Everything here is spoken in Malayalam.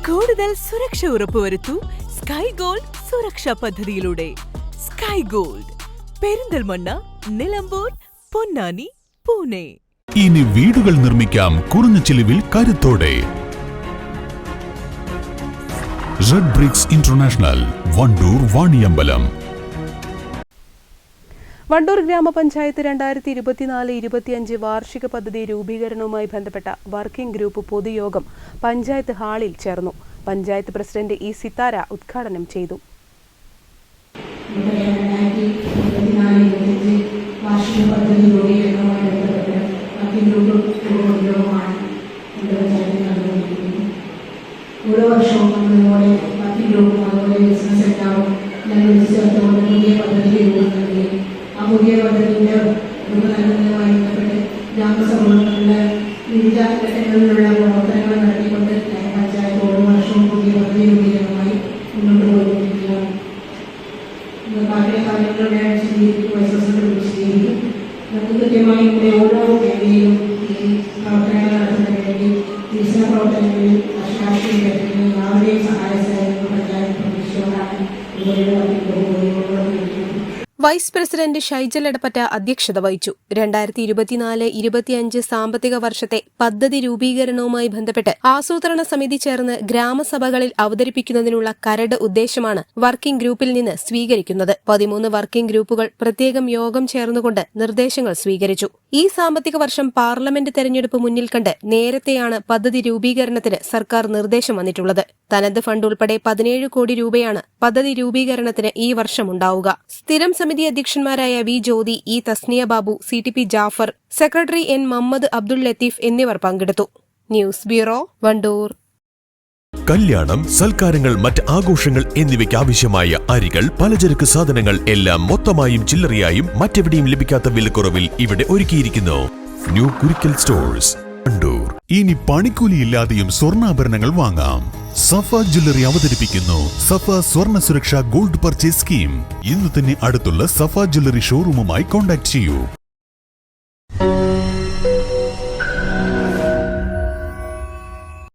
കൂടുതൽ സുരക്ഷ ഉറപ്പുവരുത്തൂ സ്കൈ ഗോൾഡ് സുരക്ഷാ പദ്ധതിയിലൂടെ. Sky gold, Perinthalmanna, Nilambur, Ponnani, Pune. ഇനി വീടുകൾ നിർമ്മിക്കാം കുറഞ്ഞ ചിലവിൽ കരുത്തോടെ. Red bricks international, Wandoor, Vaniyambalam. Wandoor grama panchayat 2024-25 വാർഷിക പദ്ധതി രൂപീകരണവുമായി ബന്ധപ്പെട്ട വർക്കിംഗ് ഗ്രൂപ്പ് പൊതുയോഗം പഞ്ചായത്ത് ഹാളിൽ ചേർന്നു. പഞ്ചായത്ത് പ്രസിഡന്റ് ഇ സിത്താര ഉദ്ഘാടനം ചെയ്തു. ഓരോ വർഷവും നമ്മളിതുപോലെ വർക്കിംഗ് ഗ്രൂപ്പും അതുപോലെ ബിസിനസ് സെക്ടറും ചേർത്തുകൊണ്ട് പുതിയ പദ്ധതി രൂപം നൽകുകയും ആ പുതിയ പദ്ധതിയുടെ രൂപം നൽകുന്നതുമായി ബന്ധപ്പെട്ട് ഗ്രാമസഭകളിലെ വിവിധ ഘട്ടങ്ങളിലുള്ള പ്രവർത്തനങ്ങൾ നടത്തിക്കൊണ്ട് പഞ്ചായത്ത് ഓരോ വർഷവും പുതിയ പദ്ധതി രൂപീകരണമായി മുന്നോട്ട് പോയിക്കൊണ്ടിരിക്കുകയാണ്. കാര്യങ്ങളുടെ വിശദീകരിക്കും. നമുക്ക് കൃത്യമായി ഇവിടെ ഓരോ മേഖലയിലും ഈ പ്രവർത്തനങ്ങൾ നടത്തുന്ന വേണ്ടി വികസന പ്രവർത്തനങ്ങളിൽ രാഷ്ട്രീയ ഘട്ടങ്ങളിൽ എല്ലാവരുടെയും സഹായ സഹകരണങ്ങൾ പഞ്ചായത്ത് പ്രതീക്ഷയോടാണ് വൈസ് പ്രസിഡന്റ് ഷൈജൽ എടപ്പറ്റ അധ്യക്ഷത വഹിച്ചു. 2024-25 സാമ്പത്തിക വർഷത്തെ പദ്ധതി രൂപീകരണവുമായി ബന്ധപ്പെട്ട് ആസൂത്രണ സമിതി ചേർന്ന് ഗ്രാമസഭകളിൽ അവതരിപ്പിക്കുന്നതിനുള്ള കരട് ഉദ്ദേശമാണ് വർക്കിംഗ് ഗ്രൂപ്പിൽ നിന്ന് സ്വീകരിക്കുന്നത്. 13 വർക്കിംഗ് ഗ്രൂപ്പുകൾ പ്രത്യേകം യോഗം ചേർന്നുകൊണ്ട് നിർദ്ദേശങ്ങൾ സ്വീകരിച്ചു. ഈ സാമ്പത്തിക വർഷം പാർലമെന്റ് തെരഞ്ഞെടുപ്പ് മുന്നിൽ കണ്ട് നേരത്തെയാണ് പദ്ധതി രൂപീകരണത്തിന് സർക്കാർ നിർദ്ദേശം വന്നിട്ടുള്ളത്. തനത് ഫണ്ട് ഉൾപ്പെടെ 17 കോടി രൂപയാണ് പദ്ധതി രൂപീകരണത്തിന് ഈ വർഷമുണ്ടാവുക. സ്ഥിരം സമിതി അധ്യക്ഷന്മാരായ V Jyothi, E Thasniya Babu, CTP Jafar, secretary N Muhammad Abdul Latheef എന്നിവർ പങ്കെടുത്തു. News bureau, Wandoor. കല്യാണം, സൽക്കാരങ്ങൾ, മറ്റ് ആഘോഷങ്ങൾ എന്നിവയ്ക്ക് ആവശ്യമായ അരികൾ, പലചരക്ക് സാധനങ്ങൾ എല്ലാം മൊത്തമായും ചില്ലറയായും മറ്റെവിടെയും ലഭിക്കാത്ത വിലക്കുറവിൽ ഇവിടെ ഒരുക്കിയിരിക്കുന്നു. New Kurikkal stores, Wandoor. ഇനി പണിക്കൂലിയില്ലാതെയും സ്വർണ്ണാഭരണങ്ങൾ വാങ്ങാം. സഫ ജ്വല്ലറി അവതരിപ്പിക്കുന്നു സഫ സ്വർണ്ണ സുരക്ഷാ ഗോൾഡ് പർച്ചേസ് സ്കീം. ഇന്ന് തന്നെ അടുത്തുള്ള സഫ ജ്വല്ലറി ഷോറൂമുമായി കോൺടാക്ട് ചെയ്യൂ.